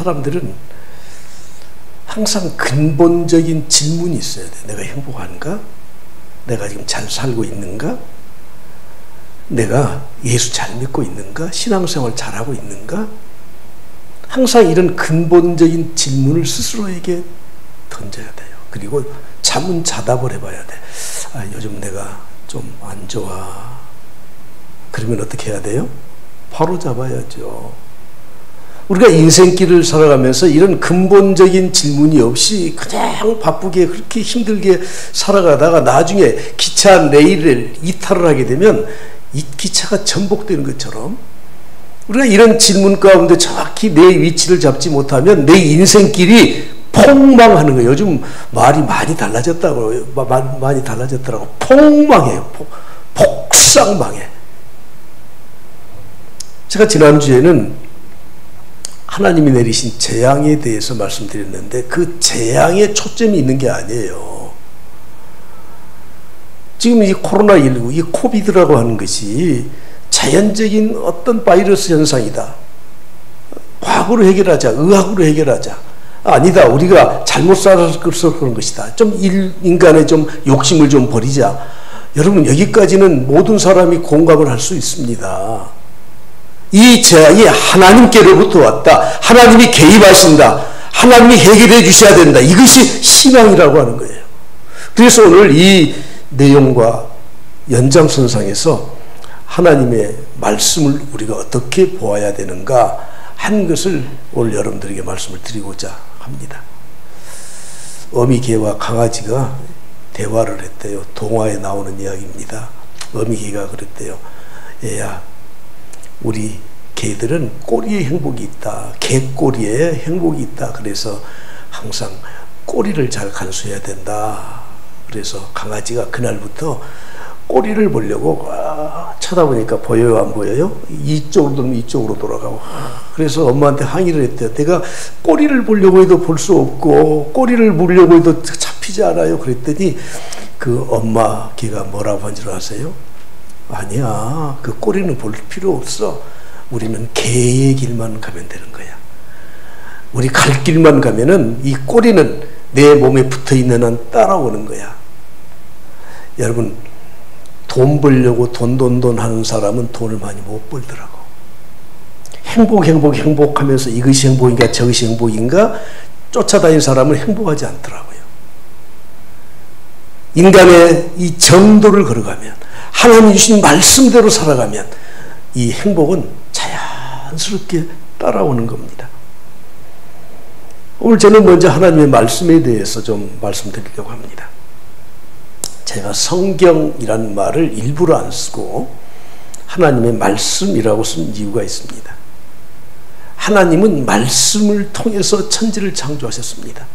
사람들은 항상 근본적인 질문이 있어야 돼. 내가 행복한가? 내가 지금 잘 살고 있는가? 내가 예수 잘 믿고 있는가? 신앙생활 잘하고 있는가? 항상 이런 근본적인 질문을 스스로에게 던져야 돼요. 그리고 자문자답을 해봐야 돼. 아, 요즘 내가 좀 안 좋아. 그러면 어떻게 해야 돼요? 바로 잡아야죠. 우리가 인생길을 살아가면서 이런 근본적인 질문이 없이 그냥 바쁘게 그렇게 힘들게 살아가다가 나중에 기차 레일을 이탈을 하게 되면 이 기차가 전복되는 것처럼 우리가 이런 질문 가운데 정확히 내 위치를 잡지 못하면 내 인생길이 폭망하는 거예요. 요즘 말이 많이 달라졌다고, 많이 달라졌더라고. 폭망해요. 폭삭망해. 제가 지난주에는 하나님이 내리신 재앙에 대해서 말씀드렸는데 그 재앙에 초점이 있는 게 아니에요. 지금 이 코로나19, 이 코비드라고 하는 것이 자연적인 어떤 바이러스 현상이다. 과학으로 해결하자, 의학으로 해결하자. 아니다, 우리가 잘못 살아서 그런 것이다. 좀 인간의 좀 욕심을 좀 버리자. 여러분, 여기까지는 모든 사람이 공감을 할 수 있습니다. 이 재앙이 하나님께로부터 왔다. 하나님이 개입하신다. 하나님이 해결해 주셔야 된다. 이것이 신앙이라고 하는 거예요. 그래서 오늘 이 내용과 연장선상에서 하나님의 말씀을 우리가 어떻게 보아야 되는가 한 것을 오늘 여러분들에게 말씀을 드리고자 합니다. 어미개와 강아지가 대화를 했대요. 동화에 나오는 이야기입니다. 어미개가 그랬대요. 얘야, 우리 개들은 꼬리에 행복이 있다. 개꼬리에 행복이 있다. 그래서 항상 꼬리를 잘 간수해야 된다. 그래서 강아지가 그날부터 꼬리를 보려고 쳐다보니까 보여요, 안 보여요? 이쪽으로 돌면 이쪽으로 돌아가고. 그래서 엄마한테 항의를 했대요. 내가 꼬리를 보려고 해도 볼 수 없고 꼬리를 물려고 해도 잡히지 않아요. 그랬더니 그 엄마 개가 뭐라고 한 줄 아세요? 아니야, 그 꼬리는 볼 필요 없어. 우리는 개의 길만 가면 되는 거야. 우리 갈 길만 가면은 이 꼬리는 내 몸에 붙어있는 한 따라오는 거야. 여러분, 돈 벌려고 돈 하는 사람은 돈을 많이 못 벌더라고. 행복하면서 이것이 행복인가 저것이 행복인가 쫓아다니는 사람은 행복하지 않더라고요. 인간의 이 정도를 걸어가면, 하나님 주신 말씀대로 살아가면 이 행복은 자연스럽게 따라오는 겁니다. 오늘 저는 먼저 하나님의 말씀에 대해서 좀 말씀드리려고 합니다. 제가 성경이라는 말을 일부러 안 쓰고 하나님의 말씀이라고 쓴 이유가 있습니다. 하나님은 말씀을 통해서 천지를 창조하셨습니다.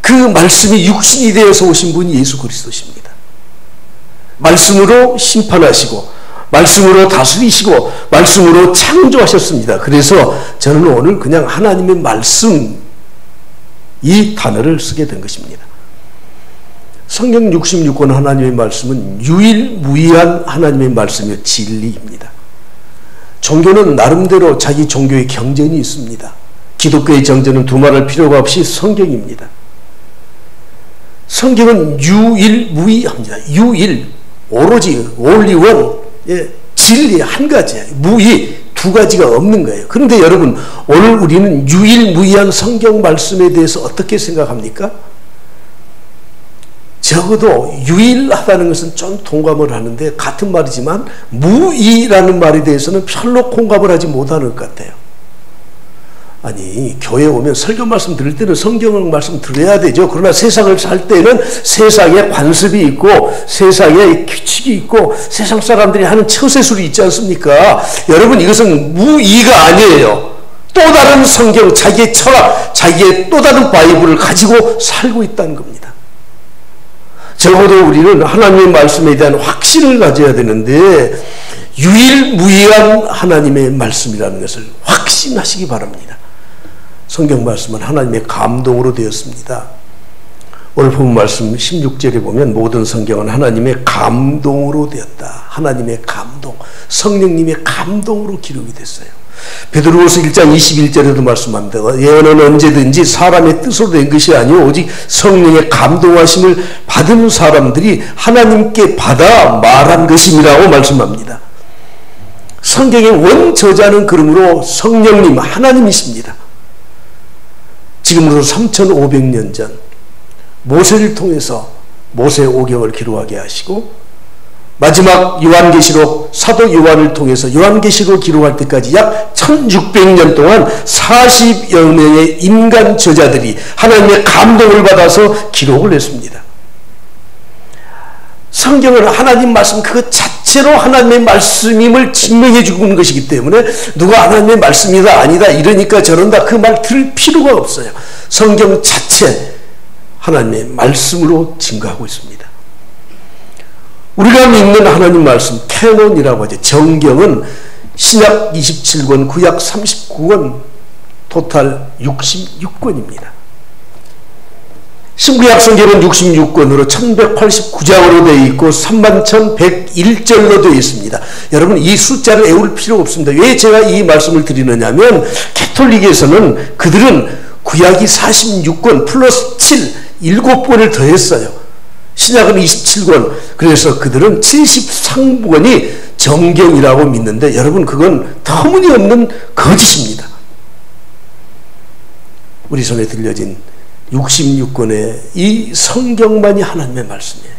그 말씀이 육신이 되어서 오신 분이 예수 그리스도십니다. 말씀으로 심판하시고 말씀으로 다스리시고 말씀으로 창조하셨습니다. 그래서 저는 오늘 그냥 하나님의 말씀 이 단어를 쓰게 된 것입니다. 성경 66권 하나님의 말씀은 유일무이한 하나님의 말씀의 진리입니다. 종교는 나름대로 자기 종교의 경전이 있습니다. 기독교의 정전은 두말할 필요가 없이 성경입니다. 성경은 유일무이합니다. 유일, 오로지 only one, 진리 한 가지예요. 무이, 두 가지가 없는 거예요. 그런데 여러분, 오늘 우리는 유일무이한 성경 말씀에 대해서 어떻게 생각합니까? 적어도 유일하다는 것은 좀 동감을 하는데 같은 말이지만 무이라는 말에 대해서는 별로 공감을 하지 못하는 것 같아요. 아니, 교회 오면 설교 말씀 들을 때는 성경 말씀 들어야 되죠. 그러나 세상을 살 때는 세상에 관습이 있고 세상에 규칙이 있고 세상 사람들이 하는 처세술이 있지 않습니까? 여러분, 이것은 무이가 아니에요. 또 다른 성경, 자기의 철학, 자기의 또 다른 바이블을 가지고 살고 있다는 겁니다. 적어도 우리는 하나님의 말씀에 대한 확신을 가져야 되는데 유일무이한 하나님의 말씀이라는 것을 확신하시기 바랍니다. 성경 말씀은 하나님의 감동으로 되었습니다. 오늘 본 말씀 16절에 보면 모든 성경은 하나님의 감동으로 되었다. 하나님의 감동, 성령님의 감동으로 기록이 됐어요. 베드로후서 1장 21절에도 말씀합니다. 예언은 언제든지 사람의 뜻으로 된 것이 아니오 오직 성령의 감동하심을 받은 사람들이 하나님께 받아 말한 것임이라고 말씀합니다. 성경의 원저자는 그러므로 성령님 하나님이십니다. 지금으로부터 3500년 전 모세를 통해서 모세 오경을 기록하게 하시고 마지막 요한계시록 사도 요한을 통해서 요한계시록 기록할 때까지 약 1600년 동안 40여 명의 인간 저자들이 하나님의 감동을 받아서 기록을 했습니다. 성경은 하나님 말씀 그 자체로 하나님의 말씀임을 증명해 주는 것이기 때문에 누가 하나님의 말씀이다 아니다 이러니까 저런다 그 말 들을 필요가 없어요. 성경 자체 하나님의 말씀으로 증거하고 있습니다. 우리가 믿는 하나님 말씀 캐논이라고 하죠. 정경은 신약 27권, 구약 39권, 토탈 66권입니다. 신구약 성경은 66권으로 1189장으로 되어 있고 31,101절로 되어 있습니다. 여러분 이 숫자를 외울 필요 없습니다. 왜 제가 이 말씀을 드리느냐 하면 캐톨릭에서는 그들은 구약이 46권 플러스 7, 7권을 더했어요. 신약은 27권, 그래서 그들은 73권이 정경이라고 믿는데 여러분 그건 터무니없는 거짓입니다. 우리 손에 들려진 66권의 이 성경만이 하나님의 말씀이에요.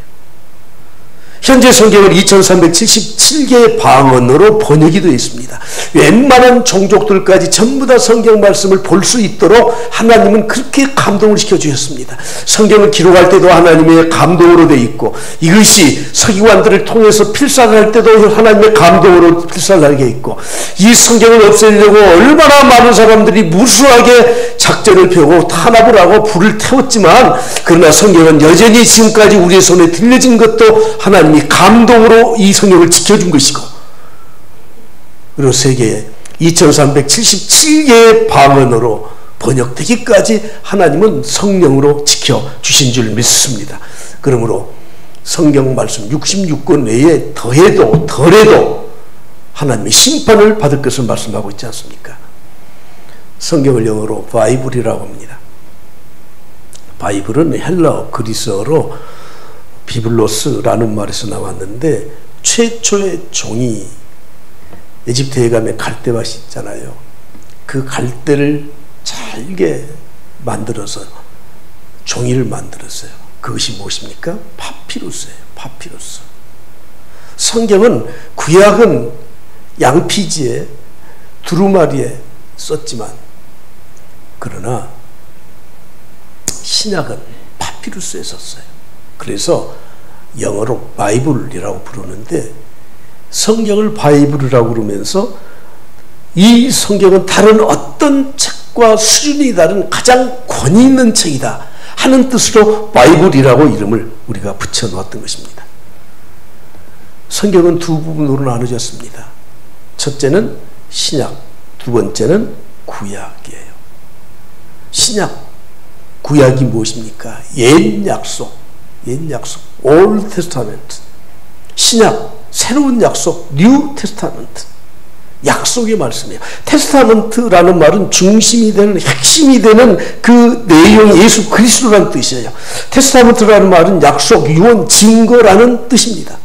현재 성경은 2377개의 방언으로 번역이 되어 있습니다. 웬만한 종족들까지 전부 다 성경 말씀을 볼 수 있도록 하나님은 그렇게 감동을 시켜주셨습니다. 성경을 기록할 때도 하나님의 감동으로 되어 있고 이것이 서기관들을 통해서 필사할 때도 하나님의 감동으로 필사하게 있고 이 성경을 없애려고 얼마나 많은 사람들이 무수하게 작전을 펴고 탄압을 하고 불을 태웠지만 그러나 성경은 여전히 지금까지 우리의 손에 들려진 것도 하나님이 감동으로 이 성경을 지켜준 것이고 그리고 세계에 2377개의 방언으로 번역되기까지 하나님은 성령으로 지켜주신 줄 믿습니다. 그러므로 성경 말씀 66권 외에 더해도 덜해도 하나님의 심판을 받을 것을 말씀하고 있지 않습니까? 성경을 영어로 바이블이라고 합니다. 바이블은 헬라어 그리스어로 비블로스라는 말에서 나왔는데 최초의 종이 에집트에 가면 갈대밭이 있잖아요. 그 갈대를 잘게 만들어서 종이를 만들었어요. 그것이 무엇입니까? 파피루스예요. 파피루스. 성경은 구약은 양피지에 두루마리에 썼지만 그러나 신약은 파피루스에 썼어요. 그래서 영어로 바이블이라고 부르는데 성경을 바이블이라고 그러면서 이 성경은 다른 어떤 책과 수준이 다른 가장 권위 있는 책이다 하는 뜻으로 바이블이라고 이름을 우리가 붙여놓았던 것입니다. 성경은 두 부분으로 나눠졌습니다. 첫째는 신약, 두 번째는 구약이에요. 신약, 구약이 무엇입니까? 옛 약속, Old Testament. 신약, 새로운 약속, New Testament. 약속의 말씀이에요. 테스타먼트라는 말은 중심이 되는, 핵심이 되는 그 내용이 예수 그리스도라는 뜻이에요. 테스타먼트라는 말은 약속, 유언, 증거라는 뜻입니다.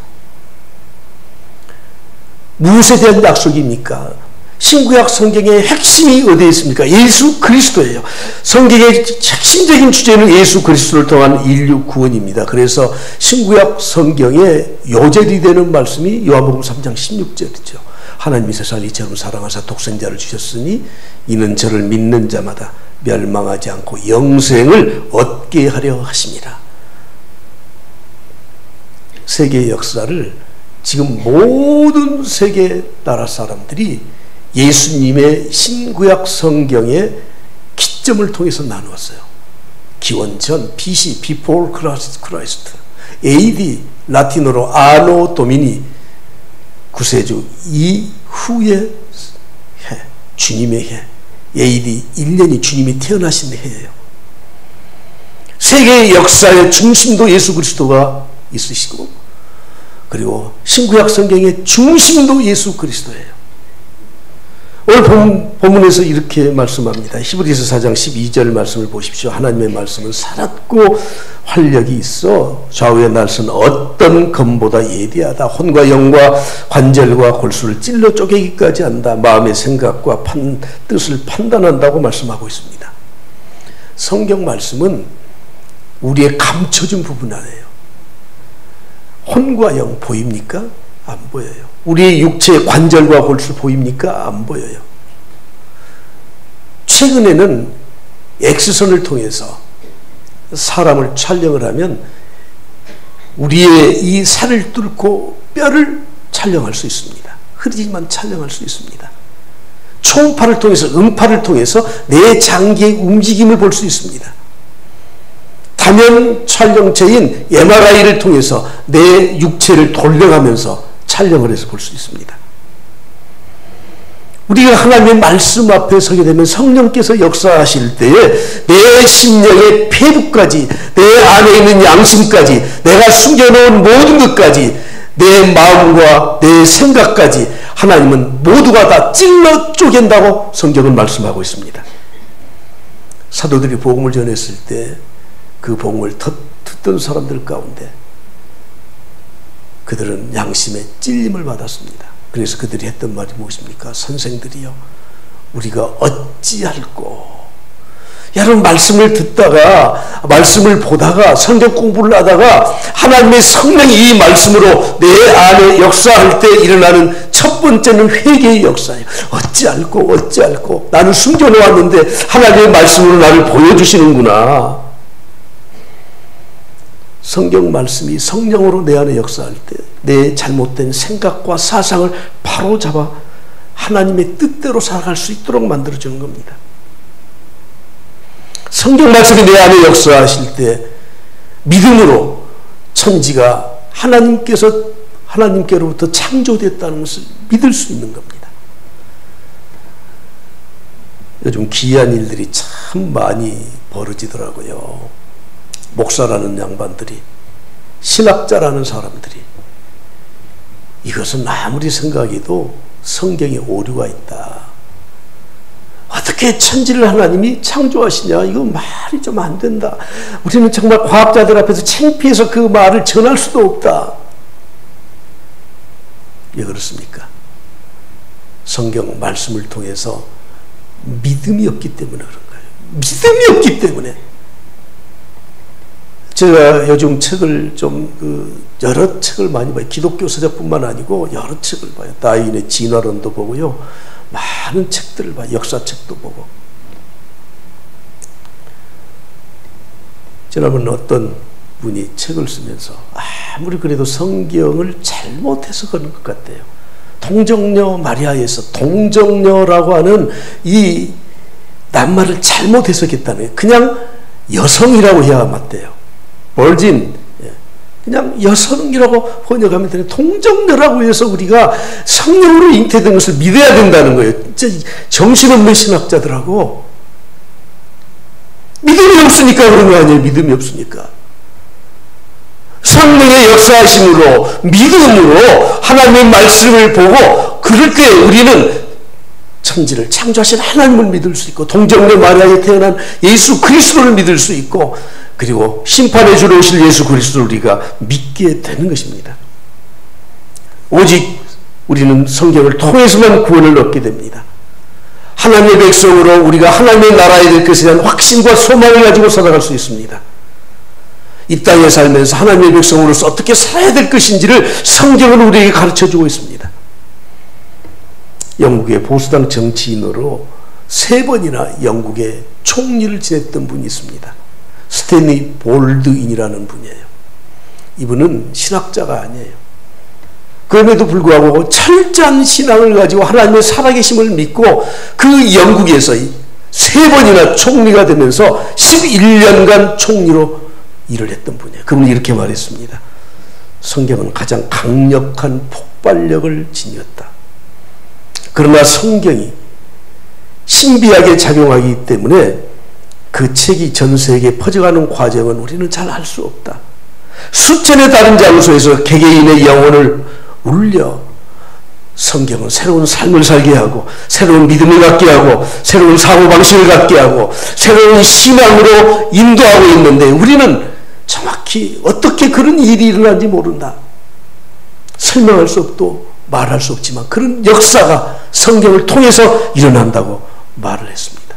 무엇에 대한 약속입니까? 신구약 성경의 핵심이 어디에 있습니까? 예수 그리스도예요. 성경의 핵심적인 주제는 예수 그리스도를 통한 인류 구원입니다. 그래서 신구약 성경의 요절이 되는 말씀이 요한복음 3장 16절이죠. 하나님이 세상을 이처럼 사랑하사 독생자를 주셨으니 이는 저를 믿는 자마다 멸망하지 않고 영생을 얻게 하려 하심이라. 세계의 역사를 지금 모든 세계 나라 사람들이 예수님의 신구약 성경의 기점을 통해서 나누었어요. 기원전, BC, Before Christ, AD, 라틴어로 아노 도미니, 구세주 이후의 해, 주님의 해, AD 1년이 주님이 태어나신 해예요. 세계의 역사의 중심도 예수 그리스도가 있으시고 그리고 신구약 성경의 중심도 예수 그리스도예요. 오늘 본문에서 이렇게 말씀합니다. 히브리서 4장 12절 말씀을 보십시오. 하나님의 말씀은 살았고 활력이 있어 좌우의 날선 어떤 검보다 예리하다. 혼과 영과 관절과 골수를 찔러 쪼개기까지 한다. 마음의 생각과 뜻을 판단한다고 말씀하고 있습니다. 성경 말씀은 우리의 감춰진 부분 안에요. 혼과 영 보입니까? 안 보여요. 우리의 육체의 관절과 골수 보입니까? 안 보여요. 최근에는 X선을 통해서 사람을 촬영을 하면 우리의 이 살을 뚫고 뼈를 촬영할 수 있습니다. 흐리지만 촬영할 수 있습니다. 초음파를 통해서, 음파를 통해서 내 장기의 움직임을 볼 수 있습니다. 다면 촬영체인 MRI를 통해서 내 육체를 돌려가면서 촬영을 해서 볼 수 있습니다. 우리가 하나님의 말씀 앞에 서게 되면 성령께서 역사하실 때에 내 심령의 폐부까지, 내 안에 있는 양심까지, 내가 숨겨놓은 모든 것까지, 내 마음과 내 생각까지 하나님은 모두가 다 찔러 쪼갠다고 성경은 말씀하고 있습니다. 사도들이 복음을 전했을 때 그 복음을 듣던 사람들 가운데 그들은 양심의 찔림을 받았습니다. 그래서 그들이 했던 말이 무엇입니까? 선생들이요, 우리가 어찌할꼬. 여러분, 말씀을 듣다가, 말씀을 보다가, 성경 공부를 하다가 하나님의 성령이 이 말씀으로 내 안에 역사할 때 일어나는 첫 번째는 회개의 역사예요. 어찌할꼬. 나는 숨겨놓았는데 하나님의 말씀으로 나를 보여주시는구나. 성경 말씀이 성령으로 내 안에 역사할 때 내 잘못된 생각과 사상을 바로잡아 하나님의 뜻대로 살아갈 수 있도록 만들어주는 겁니다. 성경 말씀이 내 안에 역사하실 때 믿음으로 천지가 하나님께로부터 창조됐다는 것을 믿을 수 있는 겁니다. 요즘 기이한 일들이 참 많이 벌어지더라고요. 목사라는 양반들이, 신학자라는 사람들이 이것은 아무리 생각해도 성경에 오류가 있다. 어떻게 천지를 하나님이 창조하시냐, 이거 말이 좀 안 된다. 우리는 정말 과학자들 앞에서 창피해서 그 말을 전할 수도 없다. 왜 그렇습니까? 성경 말씀을 통해서 믿음이 없기 때문에 그런 거예요. 믿음이 없기 때문에. 제가 요즘 책을 여러 책을 많이 봐요. 기독교 서적뿐만 아니고 여러 책을 봐요. 다윈의 진화론도 보고요. 많은 책들을 봐요. 역사책도 보고. 지난번 어떤 분이 책을 쓰면서 아무리 그래도 성경을 잘못 해석하는 것 같대요. 동정녀 마리아에서 동정녀라고 하는 이 낱말을 잘못 해석했다는 거예요. 그냥 여성이라고 해야 맞대요. 벌진, 그냥 여성이라고 번역하면 되는 동정녀라고 해서 우리가 성령으로 잉태된 것을 믿어야 된다는 거예요. 진짜 정신없는 신학자들하고. 믿음이 없으니까 그런 거 아니에요. 믿음이 없으니까. 성령의 역사하심으로, 믿음으로 하나님의 말씀을 보고, 그럴 때 우리는 천지를 창조하신 하나님을 믿을 수 있고, 동정녀 마리아에 태어난 예수 그리스도를 믿을 수 있고, 그리고 심판의 주로 오실 예수 그리스도를 우리가 믿게 되는 것입니다. 오직 우리는 성경을 통해서만 구원을 얻게 됩니다. 하나님의 백성으로 우리가 하나님의 나라에 될 것에 대한 확신과 소망을 가지고 살아갈 수 있습니다. 이 땅에 살면서 하나님의 백성으로서 어떻게 살아야 될 것인지를 성경은 우리에게 가르쳐주고 있습니다. 영국의 보수당 정치인으로 3번이나 영국의 총리를 지냈던 분이 있습니다. 스탠리 볼드인이라는 분이에요. 이분은 신학자가 아니에요. 그럼에도 불구하고 철저한 신앙을 가지고 하나님의 살아계심을 믿고 그 영국에서 3번이나 총리가 되면서 11년간 총리로 일을 했던 분이에요. 그분이 이렇게 말했습니다. 성경은 가장 강력한 폭발력을 지녔다. 그러나 성경이 신비하게 작용하기 때문에 그 책이 전 세계에 퍼져가는 과정은 우리는 잘 알 수 없다. 수천의 다른 장소에서 개개인의 영혼을 울려 성경은 새로운 삶을 살게 하고 새로운 믿음을 갖게 하고 새로운 사고방식을 갖게 하고 새로운 신앙으로 인도하고 있는데 우리는 정확히 어떻게 그런 일이 일어난지 모른다. 설명할 수 없고 말할 수 없지만 그런 역사가 성경을 통해서 일어난다고 말을 했습니다.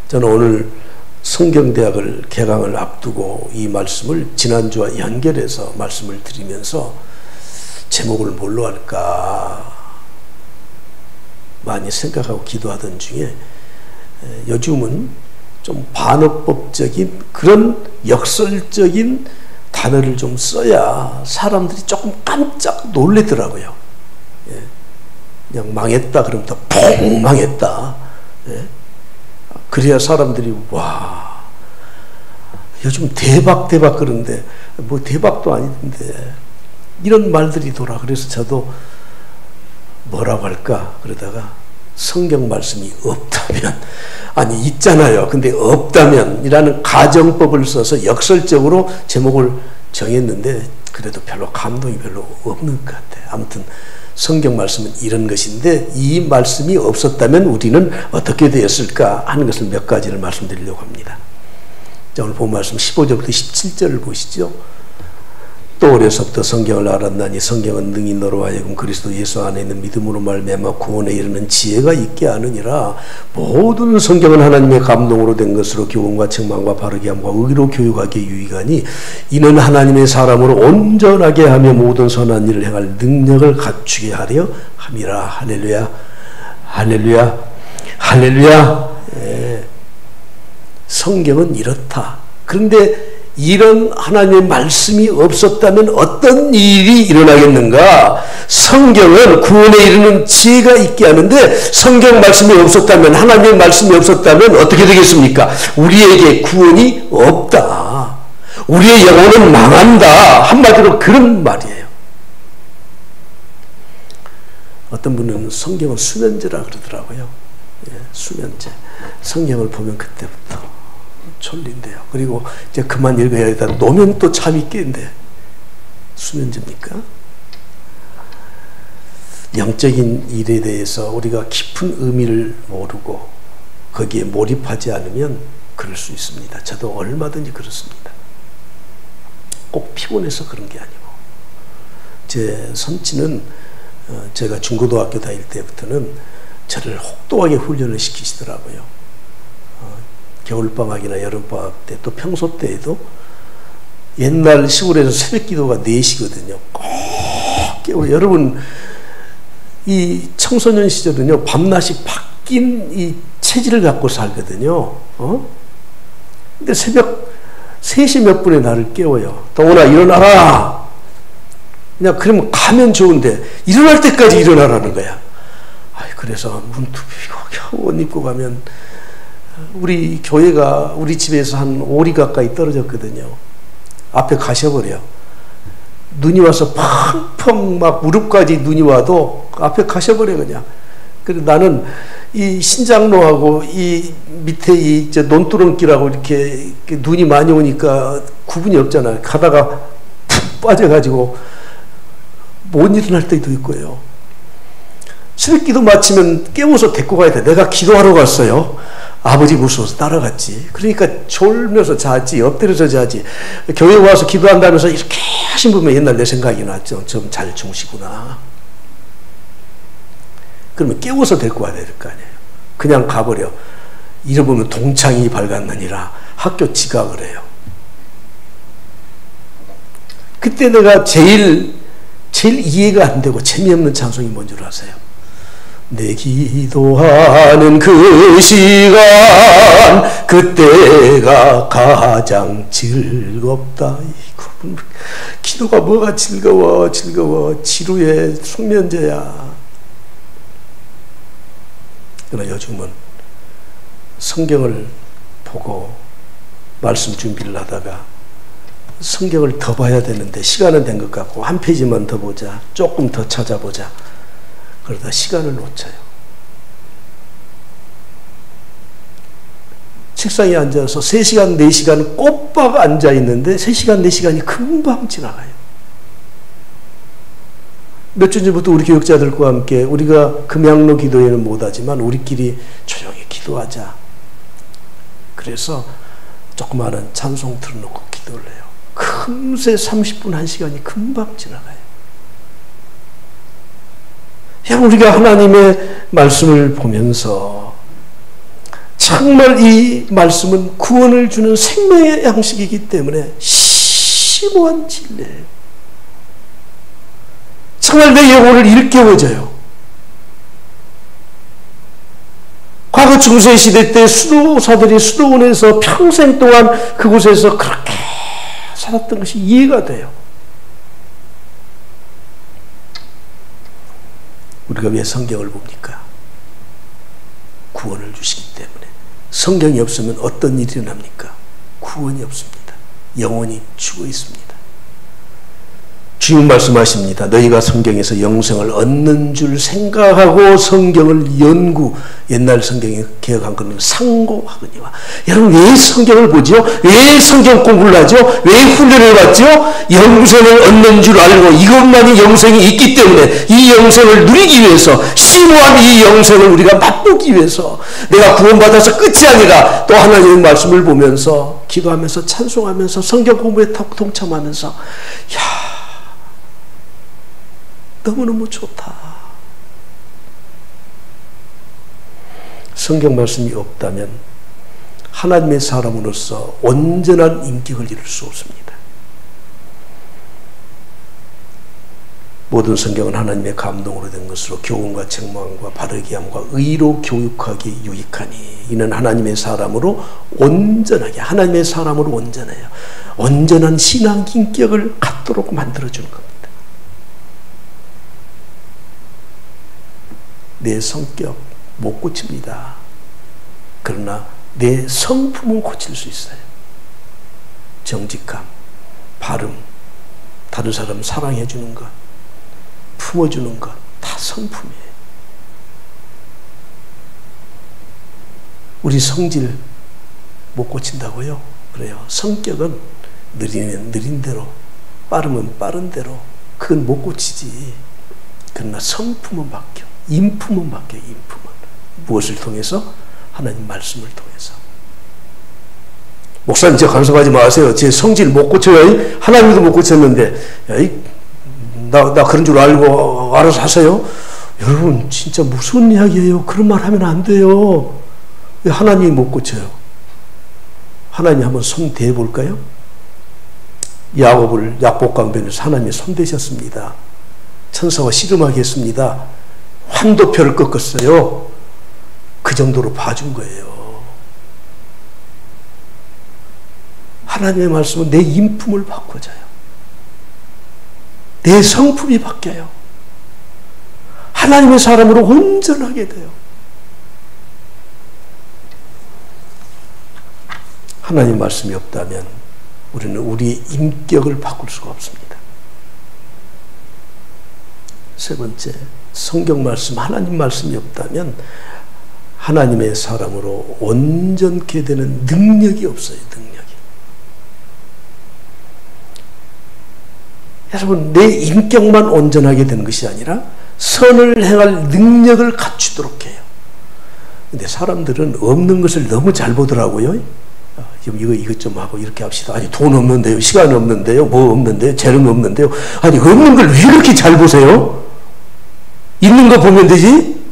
저는 오늘 성경대학을 개강을 앞두고 이 말씀을 지난주와 연결해서 말씀을 드리면서 제목을 뭘로 할까 많이 생각하고 기도하던 중에 요즘은 좀 반어법적인 그런 역설적인 단어를 좀 써야 사람들이 조금 깜짝 놀래더라고요. 그냥 망했다 그러면 더 퐁 망했다. 그래야 사람들이 와 요즘 대박 그러는데 뭐 대박도 아닌데 이런 말들이 돌아. 그래서 저도 뭐라고 할까 그러다가 성경 말씀이 없다면 아니 있잖아요. 근데 없다면 이라는 가정법을 써서 역설적으로 제목을 정했는데 그래도 별로 감동이 별로 없는 것 같아요. 아무튼 성경 말씀은 이런 것인데 이 말씀이 없었다면 우리는 어떻게 되었을까 하는 것을 몇 가지를 말씀드리려고 합니다. 자, 오늘 본 말씀 15절부터 17절을 보시죠. 또 어려서부터 성경을 알았나니 성경은 능히 너로 하여금 그리스도 예수 안에 있는 믿음으로 말미암아 구원에 이르는 지혜가 있게 하느니라. 모든 성경은 하나님의 감동으로 된 것으로 교훈과 책망과 바르게 함과 의로 교육하기에 유익하니 이는 하나님의 사람으로 온전하게 하며 모든 선한 일을 행할 능력을 갖추게 하려 함이라. 할렐루야 할렐루야 할렐루야. 성경은 이렇다. 그런데 이런 하나님의 말씀이 없었다면 어떤 일이 일어나겠는가? 성경은 구원에 이르는 지혜가 있게 하는데 성경 말씀이 없었다면 하나님의 말씀이 없었다면 어떻게 되겠습니까? 우리에게 구원이 없다. 우리의 영혼은 망한다. 한마디로 그런 말이에요. 어떤 분은 성경은 수면제라 그러더라고요. 수면제. 성경을 보면 그때부터 졸린대요. 그리고 이제 그만 읽어야겠다. 놓으면 또 잠이 깨는데 수면제입니까? 영적인 일에 대해서 우리가 깊은 의미를 모르고 거기에 몰입하지 않으면 그럴 수 있습니다. 저도 얼마든지 그렇습니다. 꼭 피곤해서 그런 게 아니고 제 선친은 제가 중고등학교 다닐 때부터는 저를 혹독하게 훈련을 시키시더라고요. 겨울방학이나 여름방학 때 또 평소 때에도 옛날 시골에서 새벽기도가 4시거든요. 꼭 깨워. 여러분 이 청소년 시절은요 밤낮이 바뀐 이 체질을 갖고 살거든요. 근데 새벽 3시 몇 분에 나를 깨워요. 동원아 일어나라. 그냥 그러면 가면 좋은데 일어날 때까지 일어나라는 거야. 그래서 문투 비비고 겨우 옷 입고 가면 우리 교회가 우리 집에서 한 5리 가까이 떨어졌거든요. 앞에 가셔버려. 눈이 와서 펑펑 막 무릎까지 눈이 와도 앞에 가셔버려 그냥. 그래서 나는 이 신장로하고 이 밑에 이 논두렁길하고 이렇게 눈이 많이 오니까 구분이 없잖아요. 가다가 푹 빠져가지고 못 일어날 때도 있고요. 새벽기도 마치면 깨워서 데리고 가야 돼. 내가 기도하러 갔어요. 아버지 무서워서 따라갔지. 그러니까 졸면서 자지, 엎드려서 자지. 교회 와서 기도한다면서 이렇게 하신 분면 옛날 내 생각이 났죠. 좀 잘 주무시구나. 그러면 깨워서 데리고 와야 될 거 아니에요. 그냥 가버려. 잃어보면 동창이 밝았느니라 학교 지각을 해요. 그때 내가 제일 이해가 안 되고 재미없는 찬송이 뭔 줄 아세요? 내 기도하는 그 시간 그때가 가장 즐겁다. 기도가 뭐가 즐거워 지루해 숙면제야. 그러나 요즘은 성경을 보고 말씀 준비를 하다가 성경을 더 봐야 되는데 시간은 된 것 같고 한 페이지만 더 보자, 조금 더 찾아보자, 그러다 시간을 놓쳐요. 책상에 앉아서 3시간, 4시간 꼬박 앉아있는데 3시간, 4시간이 금방 지나가요. 몇 주 전부터 우리 교육자들과 함께 우리가 금양로 기도회는 못하지만 우리끼리 조용히 기도하자. 그래서 조그마한 찬송 틀어놓고 기도를 해요. 금세 30분, 1시간이 금방 지나가요. 그냥 우리가 하나님의 말씀을 보면서 정말 이 말씀은 구원을 주는 생명의 양식이기 때문에 심오한 진리예요. 정말 내 영혼을 일깨워줘요. 과거 중세시대 때 수도사들이 수도원에서 평생 동안 그곳에서 그렇게 살았던 것이 이해가 돼요. 우리가 왜 성경을 봅니까? 구원을 주시기 때문에. 성경이 없으면 어떤 일이 일어납니까? 구원이 없습니다. 영혼이 죽어 있습니다. 주님 말씀하십니다. 너희가 성경에서 영생을 얻는 줄 생각하고 성경을 옛날 성경에 개혁한 것은 상고하거니와. 여러분 왜 성경을 보죠? 왜 성경 공부를 하죠? 왜 훈련을 받죠? 영생을 얻는 줄 알고 이것만이 영생이 있기 때문에 이 영생을 누리기 위해서, 심오한 이 영생을 우리가 맛보기 위해서 내가 구원받아서 끝이 아니라 또 하나님의 말씀을 보면서 기도하면서 찬송하면서 성경 공부에 동참하면서 너무너무 좋다. 성경 말씀이 없다면 하나님의 사람으로서 온전한 인격을 이룰 수 없습니다. 모든 성경은 하나님의 감동으로 된 것으로 교훈과 책망과 바르게 함과 의로 교육하기 유익하니 이는 하나님의 사람으로 온전하게, 하나님의 사람으로 온전해요. 온전한 신앙 인격을 갖도록 만들어주는 겁니다. 내 성격 못 고칩니다. 그러나 내 성품은 고칠 수 있어요. 정직함, 바름, 다른 사람 사랑해 주는 것, 품어주는 것, 다 성품이에요. 우리 성질 못 고친다고요? 그래요. 성격은 느리면 느린 대로, 빠르면 빠른 대로, 그건 못 고치지. 그러나 성품은 바뀌어. 인품은 바뀌어요. 인품은. 무엇을 통해서? 하나님 말씀을 통해서. 목사님 저 간섭하지 마세요. 제 성질 못 고쳐요. 하나님도 못 고쳤는데 나 그런 줄 알고 알아서 하세요. 여러분 진짜 무슨 이야기예요. 그런 말 하면 안 돼요. 왜 하나님이 못 고쳐요? 하나님 한번 손 대볼까요? 야곱을 약복강변에서 하나님이 손 대셨습니다. 천사와 씨름하게 했습니다. 환도표를 꺾었어요. 그 정도로 봐준 거예요. 하나님의 말씀은 내 인품을 바꿔줘요. 내 성품이 바뀌어요. 하나님의 사람으로 온전하게 돼요. 하나님 말씀이 없다면 우리는 우리의 인격을 바꿀 수가 없습니다. 세 번째, 성경 말씀, 하나님 말씀이 없다면 하나님의 사람으로 온전케 되는 능력이 없어요. 능력이. 여러분 내 인격만 온전하게 되는 것이 아니라 선을 행할 능력을 갖추도록 해요. 근데 사람들은 없는 것을 너무 잘 보더라고요. 지금 이것 좀 하고 이렇게 합시다. 아니 돈 없는데요. 시간 없는데요. 뭐 없는데요. 재능 없는데요. 아니 없는 걸 왜 그렇게 잘 보세요? 있는 거 보면 되지?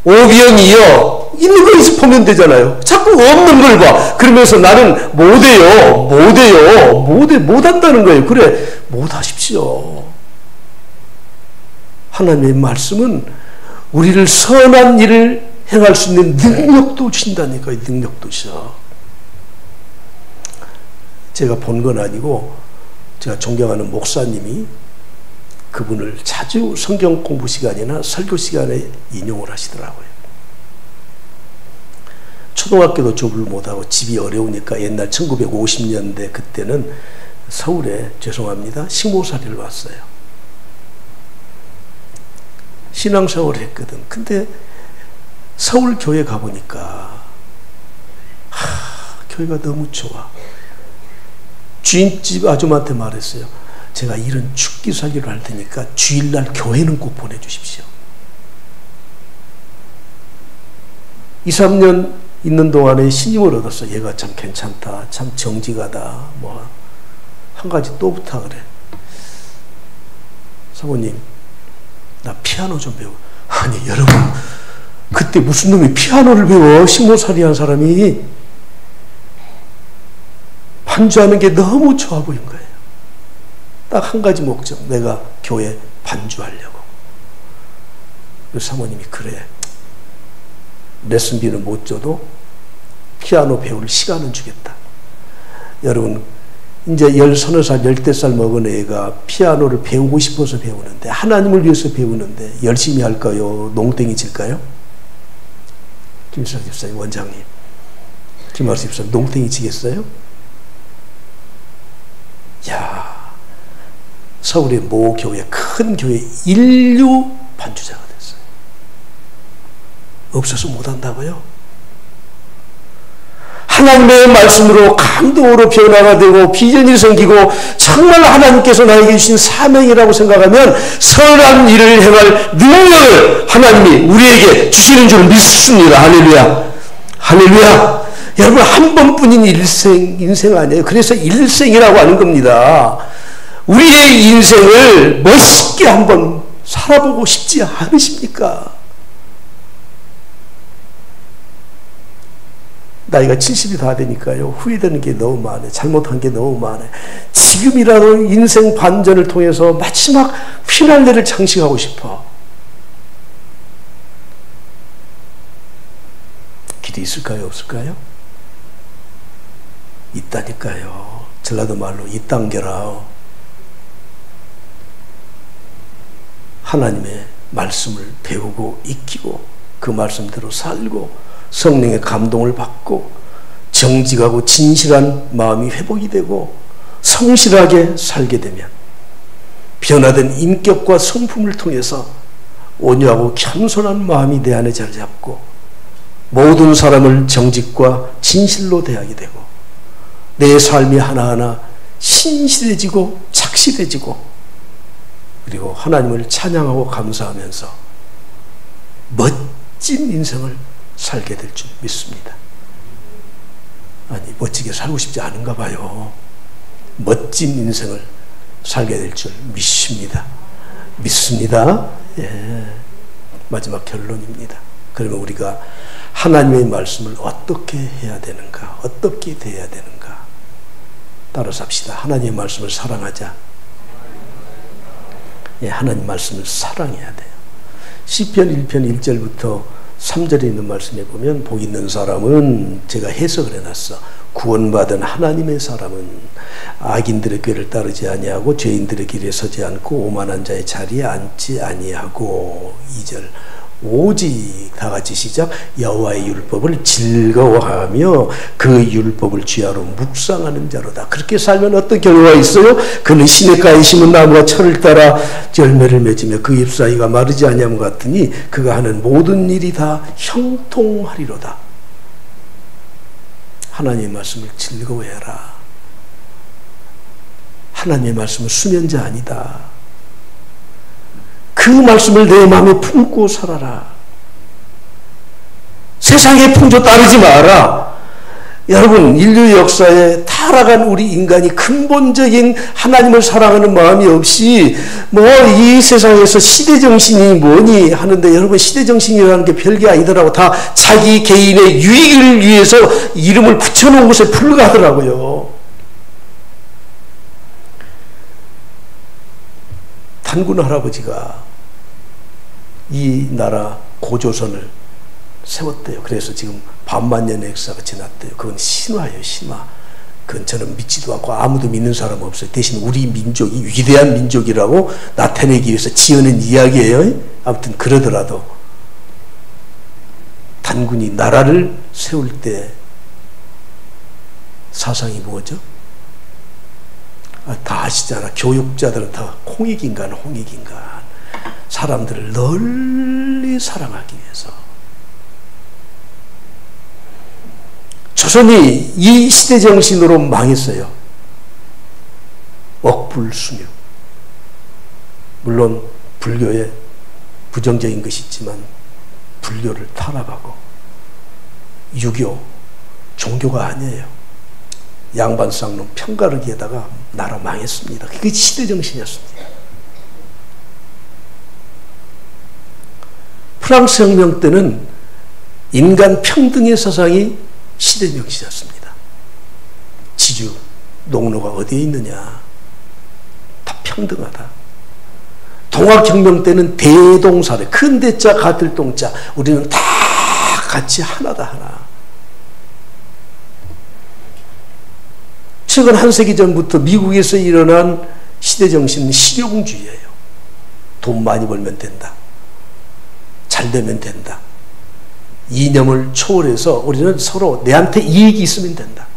오병이요. 있는 거 있어 보면 되잖아요. 자꾸 없는 걸 봐. 그러면서 나는 못한다는 거예요. 그래, 못하십시오. 하나님의 말씀은 우리를 선한 일을 행할 수 있는 능력도 주신다니까요. 능력도 주셔. 제가 본 건 아니고 제가 존경하는 목사님이 그분을 자주 성경 공부 시간이나 설교 시간에 인용을 하시더라고요. 초등학교도 졸업을 못하고 집이 어려우니까 옛날 1950년대 그때는 서울에 죄송합니다. 식모살이를 왔어요. 신앙생활을 했거든. 근데 서울 교회 가보니까 교회가 너무 좋아. 주인집 아줌마한테 말했어요. 제가 이런 죽기 살기로 할 테니까 주일날 교회는 꼭 보내주십시오. 2, 3년 있는 동안에 신임을 얻었어. 얘가 참 괜찮다, 참 정직하다, 뭐 한 가지 또 부탁을 해. 사모님, 나 피아노 좀 배워. 아니 여러분, 그때 무슨 놈이 피아노를 배워? 식모살이한 사람이. 반주하는 게 너무 좋아 보인 거예요. 딱 한 가지 목적, 내가 교회 반주하려고. 그래서 사모님이, 그래, 레슨비는 못 줘도 피아노 배울 시간은 주겠다. 여러분, 이제 10살, 10살 먹은 애가 피아노를 배우고 싶어서 배우는데, 하나님을 위해서 배우는데 열심히 할까요? 농땡이 칠까요? 김일성 집사님, 원장님, 김학수 집사님, 농땡이 치겠어요? 야, 서울의 모 교회, 큰 교회 인류 반주자가 됐어요. 없어서 못한다고요? 하나님의 말씀으로 감동으로 변화가 되고 비전이 생기고 정말 하나님께서 나에게 주신 사명이라고 생각하면 선한 일을 행할 능력을 하나님이 우리에게 주시는 줄 믿습니다. 할렐루야. 할렐루야. 여러분, 한 번뿐인 인생 아니에요. 그래서 일생이라고 하는 겁니다. 우리의 인생을 멋있게 한번 살아보고 싶지 않으십니까? 나이가 70이 다 되니까요, 후회되는 게 너무 많아요. 잘못한 게 너무 많아요. 지금이라도 인생 반전을 통해서 마지막 피날레를 장식하고 싶어. 길이 있을까요? 없을까요? 있다니까요. 전라도 말로 이땅겨라. 하나님의 말씀을 배우고 익히고 그 말씀대로 살고 성령의 감동을 받고 정직하고 진실한 마음이 회복이 되고 성실하게 살게 되면 변화된 인격과 성품을 통해서 온유하고 겸손한 마음이 내 안에 자리 잡고 모든 사람을 정직과 진실로 대하게 되고 내 삶이 하나하나 신실해지고 착실해지고 그리고 하나님을 찬양하고 감사하면서 멋진 인생을 살게 될 줄 믿습니다. 아니, 멋지게 살고 싶지 않은가 봐요. 멋진 인생을 살게 될 줄 믿습니다. 믿습니다. 예. 마지막 결론입니다. 그러면 우리가 하나님의 말씀을 어떻게 해야 되는가? 어떻게 대해야 되는가? 따라서 합시다. 하나님의 말씀을 사랑하자. 예, 하나님 말씀을 사랑해야 돼요. 시편 1편 1절부터 3절에 있는 말씀에 보면, 복 있는 사람은, 제가 해석을 해놨어. 구원받은 하나님의 사람은 악인들의 꾀를 따르지 아니하고 죄인들의 길에 서지 않고 오만한 자의 자리에 앉지 아니하고. 2절, 오직, 다 같이 시작. 여호와의 율법을 즐거워하며 그 율법을 주야로 묵상하는 자로다. 그렇게 살면 어떤 결과가 있어요? 그는 시냇가에 심은 나무가 철을 따라 열매를 맺으며 그 잎사이가 마르지 아니함 같으니 그가 하는 모든 일이 다 형통하리로다. 하나님의 말씀을 즐거워해라. 하나님의 말씀은 수면제 아니다. 그 말씀을 내 마음에 품고 살아라. 세상의 풍조 따르지 마라. 여러분, 인류 역사에 타락한 우리 인간이 근본적인 하나님을 사랑하는 마음이 없이 뭐 이 세상에서 시대정신이 뭐니 하는데, 여러분, 시대정신이라는 게 별게 아니더라고. 다 자기 개인의 유익을 위해서 이름을 붙여놓은 것에 불과하더라고요. 단군 할아버지가 이 나라 고조선을 세웠대요. 그래서 지금 반만년의 역사가 지났대요. 그건 신화예요, 신화. 그건 저는 믿지도 않고 아무도 믿는 사람 없어요. 대신 우리 민족이 위대한 민족이라고 나타내기 위해서 지어낸 이야기예요. 아무튼 그러더라도 단군이 나라를 세울 때 사상이 뭐죠? 다 아시잖아. 교육자들은 다 홍익인간, 홍익인간. 사람들을 널리 사랑하기 위해서. 조선이 이 시대정신으로 망했어요. 억불수명. 물론 불교에 부정적인 것이 있지만 불교를 타락하고 유교, 종교가 아니에요. 양반쌍놈 편가르기에다가 나라 망했습니다. 그게 시대정신이었습니다. 프랑스 혁명 때는 인간 평등의 사상이 시대정신이었습니다. 지주, 농노가 어디에 있느냐? 다 평등하다. 동학혁명 때는 대동사래, 큰 대자 같을 동자, 우리는 다 같이 하나다 하나. 최근 한 세기 전부터 미국에서 일어난 시대정신은 실용주의예요. 돈 많이 벌면 된다. 잘 되면 된다. 이념을 초월해서 우리는 서로 내한테 이익이 있으면 된다.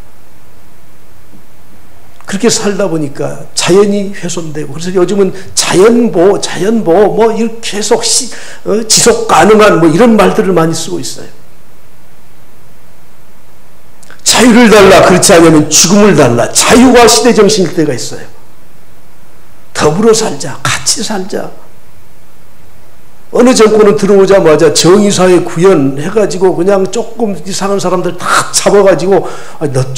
그렇게 살다 보니까 자연이 훼손되고, 그래서 요즘은 자연보호 뭐 이렇게 계속 지속 가능한 뭐 이런 말들을 많이 쓰고 있어요. 자유를 달라, 그렇지 않으면 죽음을 달라. 자유가 시대정신일 때가 있어요. 더불어 살자, 같이 살자. 어느 정권은 들어오자마자 정의사회 구현해가지고 그냥 조금 이상한 사람들 다 잡아가지고, 너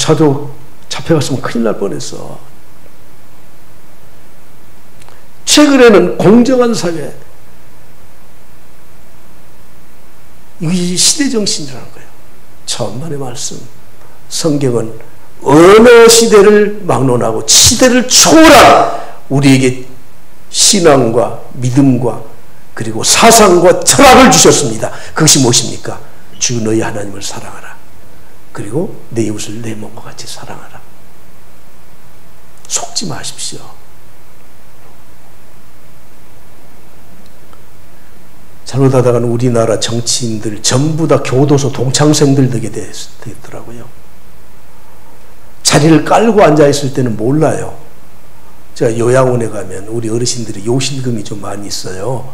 잡혀갔으면 큰일 날 뻔했어. 최근에는 공정한 사회, 이게 시대정신이라는 거예요. 천만의 말씀. 성경은 어느 시대를 막론하고 시대를 초월한 우리에게 신앙과 믿음과 그리고 사상과 철학을 주셨습니다. 그것이 무엇입니까? 주 너희 하나님을 사랑하라. 그리고 내 이웃을 내 몸과 같이 사랑하라. 속지 마십시오. 잘못하다가는 우리나라 정치인들 전부 다 교도소 동창생들 되게 되더라고요. 자리를 깔고 앉아있을 때는 몰라요. 제가 요양원에 가면 우리 어르신들이 요실금이 좀 많이 있어요.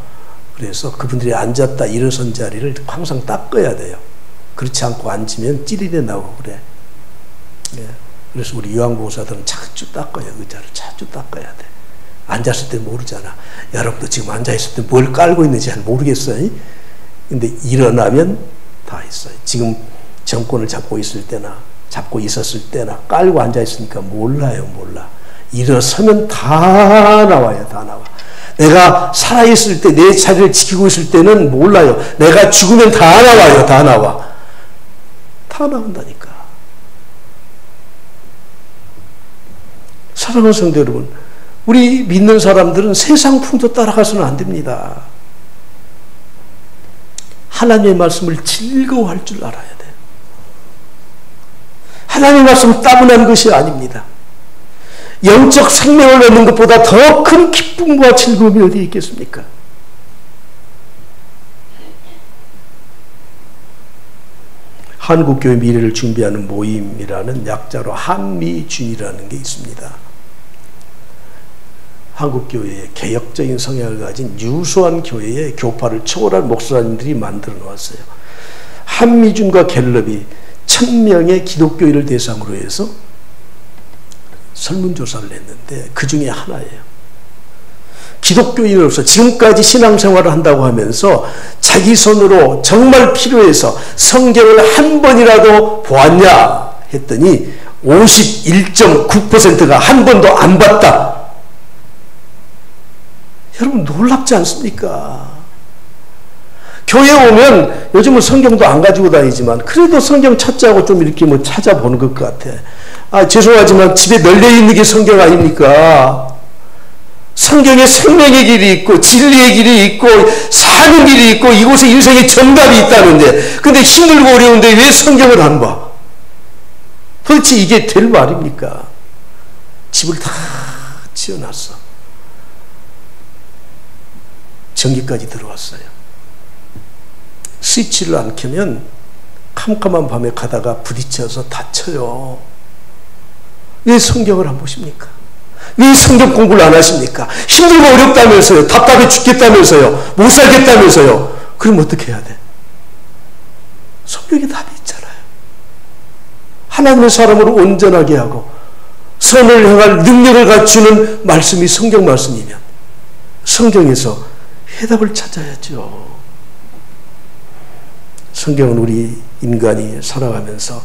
그래서 그분들이 앉았다 일어선 자리를 항상 닦아야 돼요. 그렇지 않고 앉으면 찌릿해 나오고 그래. 예. 그래서 우리 요양보호사들은 자주 닦아야, 의자를 자주 닦아야 돼. 앉았을 때 모르잖아. 여러분도 지금 앉아있을 때 뭘 깔고 있는지 잘 모르겠어요. 근데 일어나면 다 있어요. 지금 정권을 잡고 있을 때나 잡고 있었을 때나 깔고 앉아있으니까 몰라요. 몰라. 일어서면 다 나와요. 다 나와. 내가 살아있을 때 내 자리를 지키고 있을 때는 몰라요. 내가 죽으면 다 나와요. 다 나와. 다 나온다니까. 사랑하는 성도 여러분, 우리 믿는 사람들은 세상 풍토 따라가서는 안 됩니다. 하나님의 말씀을 즐거워할 줄 알아야 돼요. 하나님의 말씀은 따분한 것이 아닙니다. 영적 생명을 얻는 것보다 더 큰 기쁨과 즐거움이 어디 있겠습니까? 한국교회 미래를 준비하는 모임이라는 약자로 한미준이라는 게 있습니다. 한국교회의 개혁적인 성향을 가진 유수한 교회의 교파를 초월한 목사님들이 만들어 놓았어요. 한미준과 갤럽이 1000명의 기독교인을 대상으로 해서 설문조사를 했는데 그 중에 하나예요. 기독교인으로서 지금까지 신앙생활을 한다고 하면서 자기 손으로 정말 필요해서 성경을 한 번이라도 보았냐 했더니 51.9%가 한 번도 안 봤다. 여러분 놀랍지 않습니까? 교회 오면 요즘은 성경도 안 가지고 다니지만 그래도 성경 찾자고 좀 이렇게 뭐 찾아보는 것 같아. 죄송하지만 집에 널려 있는 게 성경 아닙니까? 성경에 생명의 길이 있고 진리의 길이 있고 사는 길이 있고 이곳에 인생의 정답이 있다는데, 근데 힘들고 어려운데 왜 성경을 안 봐? 도대체 이게 될 말입니까? 집을 다 지어놨어. 전기까지 들어왔어요. 스위치를 안 켜면 캄캄한 밤에 가다가 부딪혀서 다쳐요. 왜 성경을 안 보십니까? 왜 성경 공부를 안 하십니까? 힘들고 어렵다면서요. 답답해 죽겠다면서요. 못 살겠다면서요. 그럼 어떻게 해야 돼? 성경에 답이 있잖아요. 하나님의 사람으로 온전하게 하고 선을 행할 능력을 갖추는 말씀이 성경 말씀이면 성경에서 해답을 찾아야죠. 성경은 우리 인간이 살아가면서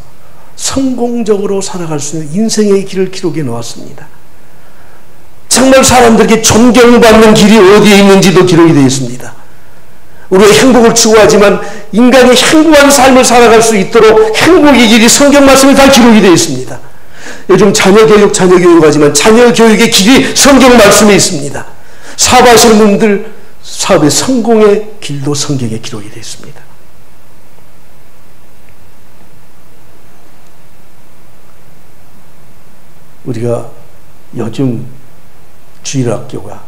성공적으로 살아갈 수 있는 인생의 길을 기록해 놓았습니다. 정말 사람들에게 존경받는 길이 어디에 있는지도 기록이 되어 있습니다. 우리가 행복을 추구하지만 인간이 행복한 삶을 살아갈 수 있도록 행복의 길이 성경 말씀에 다 기록이 되어 있습니다. 요즘 자녀 교육 하지만 자녀 교육의 길이 성경 말씀에 있습니다. 사업하시는 분들 사업의 성공의 길도 성경에 기록이 되어 있습니다. 우리가 요즘 주일학교가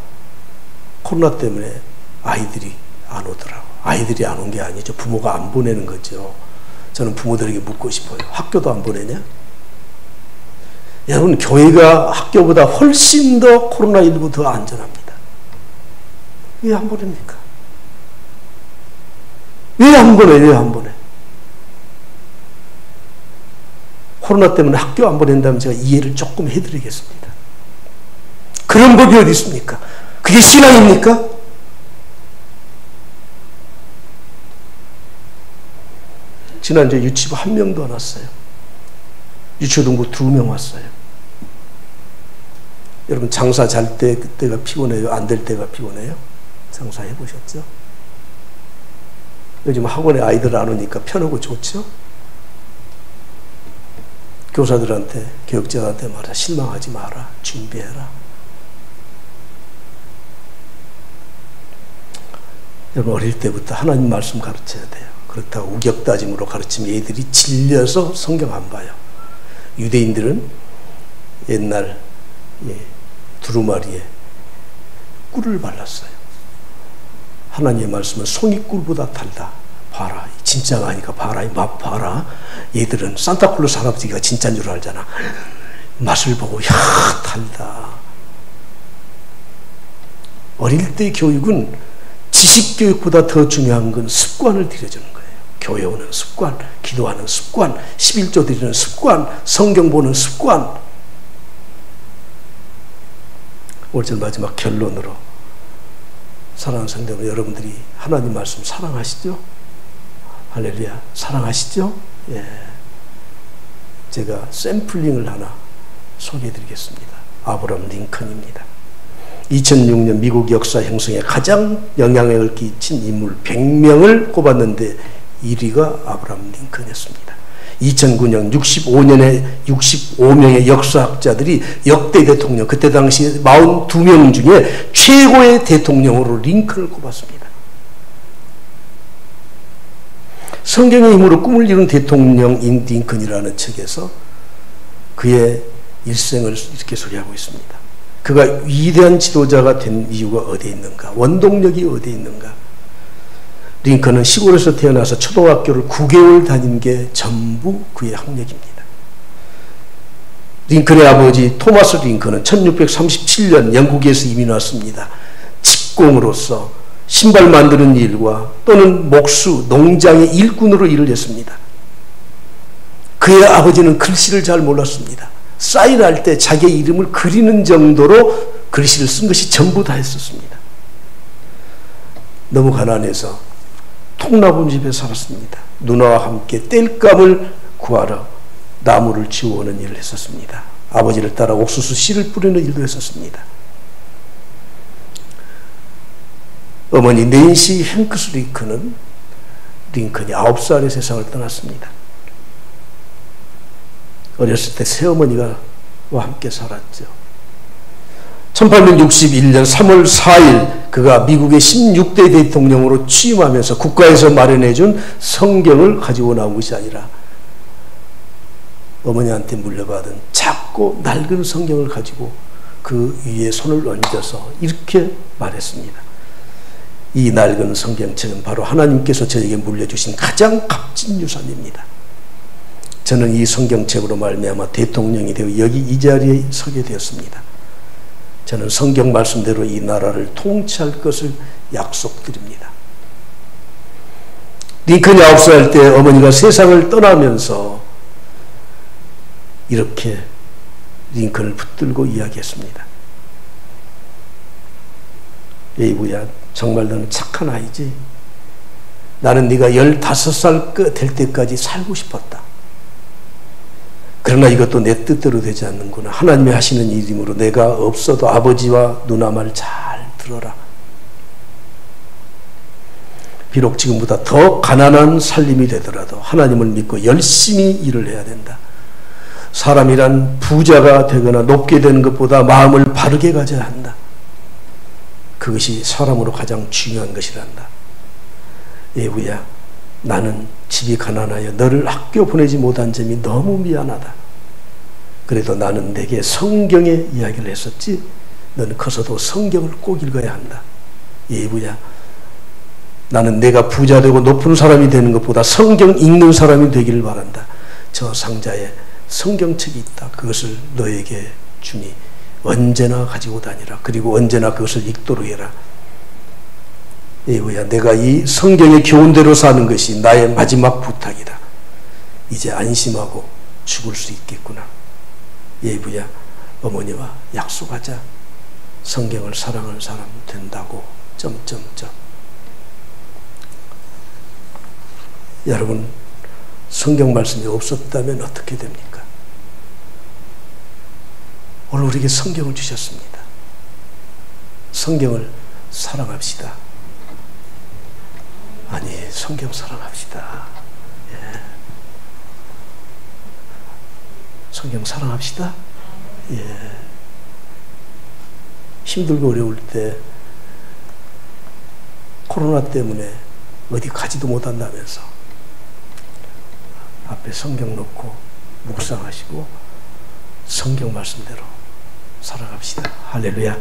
코로나 때문에 아이들이 안 오더라고. 아이들이 안 온 게 아니죠. 부모가 안 보내는 거죠. 저는 부모들에게 묻고 싶어요. 학교도 안 보내냐? 여러분, 교회가 학교보다 훨씬 더 코로나19 더 안전합니다. 왜 안 보냅니까? 왜 안 보내? 코로나 때문에 학교 안 보낸다면 제가 이해를 조금 해드리겠습니다. 그런 법이 어디 있습니까? 그게 신앙입니까? 지난주에 유치부 1명도 안 왔어요. 유초등부 2명 왔어요. 여러분, 장사 잘 때 그때가 피곤해요? 안 될 때가 피곤해요? 장사 해보셨죠? 요즘 학원에 아이들 안 오니까 편하고 좋죠? 교사들한테, 교육자한테 말해, 실망하지 마라, 준비해라. 여러분, 어릴 때부터 하나님 말씀 가르쳐야 돼요. 그렇다고 우격다짐으로 가르치면 애들이 질려서 성경 안 봐요. 유대인들은 옛날 두루마리에 꿀을 발랐어요. 하나님의 말씀은 송이꿀보다 달다. 봐라. 진짜가 아니까 봐라. 맛 봐라. 얘들은 산타클로스 할아버지가 진짜인 줄 알잖아. 맛을 보고 야 달다. 어릴 때 교육은 지식교육보다 더 중요한 건 습관을 들여주는 거예요. 교회 오는 습관, 기도하는 습관, 11조 드리는 습관, 성경 보는 습관. 올절 마지막 결론으로, 사랑하는 성도 여러분들이 하나님 말씀 사랑하시죠? 할렐루야, 사랑하시죠? 예. 제가 샘플링을 하나 소개해드리겠습니다. 아브라함 링컨입니다. 2006년 미국 역사 형성에 가장 영향력을 끼친 인물 100명을 꼽았는데 1위가 아브라함 링컨이었습니다. 2009년 65명의 역사학자들이 역대 대통령, 그때 당시 42명 중에 최고의 대통령으로 링컨을 꼽았습니다. 성경의 힘으로 꿈을 이룬 대통령인 링컨이라는 책에서 그의 일생을 이렇게 소개하고 있습니다. 그가 위대한 지도자가 된 이유가 어디에 있는가? 원동력이 어디에 있는가? 링컨은 시골에서 태어나서 초등학교를 9개월 다닌 게 전부 그의 학력입니다. 링컨의 아버지 토마스 링컨은 1637년 영국에서 이민 왔습니다. 직공으로서 신발 만드는 일과 또는 목수, 농장의 일꾼으로 일을 했습니다. 그의 아버지는 글씨를 잘 몰랐습니다. 사인할 때 자기의 이름을 그리는 정도로 글씨를 쓴 것이 전부 다 했었습니다. 너무 가난해서 통나무 집에 살았습니다. 누나와 함께 땔감을 구하러 나무를 지워오는 일을 했었습니다. 아버지를 따라 옥수수 씨를 뿌리는 일도 했었습니다. 어머니 낸시 행크스 링컨은 링컨이 9살에 세상을 떠났습니다. 어렸을 때 새어머니와 함께 살았죠. 1861년 3월 4일 그가 미국의 16대 대통령으로 취임하면서 국가에서 마련해준 성경을 가지고 나온 것이 아니라 어머니한테 물려받은 작고 낡은 성경을 가지고 그 위에 손을 얹어서 이렇게 말했습니다. 이 낡은 성경책은 바로 하나님께서 저에게 물려주신 가장 값진 유산입니다. 저는 이 성경책으로 말미암아 대통령이 되어 여기 이 자리에 서게 되었습니다. 저는 성경 말씀대로 이 나라를 통치할 것을 약속드립니다. 링컨이 9살 때 어머니가 세상을 떠나면서 이렇게 링컨을 붙들고 이야기했습니다. 에이브야, 정말 너는 착한 아이지. 나는 네가 15살 될 때까지 살고 싶었다. 그러나 이것도 내 뜻대로 되지 않는구나. 하나님이 하시는 일이므로 내가 없어도 아버지와 누나 말 잘 들어라. 비록 지금보다 더 가난한 살림이 되더라도 하나님을 믿고 열심히 일을 해야 된다. 사람이란 부자가 되거나 높게 되는 것보다 마음을 바르게 가져야 한다. 그것이 사람으로 가장 중요한 것이란다. 예부야, 나는 집이 가난하여 너를 학교 보내지 못한 점이 너무 미안하다. 그래도 나는 내게 성경의 이야기를 했었지. 너는 커서도 성경을 꼭 읽어야 한다. 예부야, 나는 내가 부자 되고 높은 사람이 되는 것보다 성경 읽는 사람이 되기를 바란다. 저 상자에 성경책이 있다. 그것을 너에게 주니 언제나 가지고 다니라. 그리고 언제나 그것을 읽도록 해라. 예부야, 내가 이 성경의 교훈대로 사는 것이 나의 마지막 부탁이다. 이제 안심하고 죽을 수 있겠구나. 예부야, 어머니와 약속하자. 성경을 사랑하는 사람 된다고. 여러분, 성경 말씀이 없었다면 어떻게 됩니까? 오늘 우리에게 성경을 주셨습니다. 성경을 사랑합시다. 아니, 성경 사랑합시다. 예. 성경 사랑합시다. 예. 힘들고 어려울 때 코로나 때문에 어디 가지도 못한다면서 앞에 성경 놓고 묵상하시고 성경 말씀대로 살아갑시다. 할렐루야.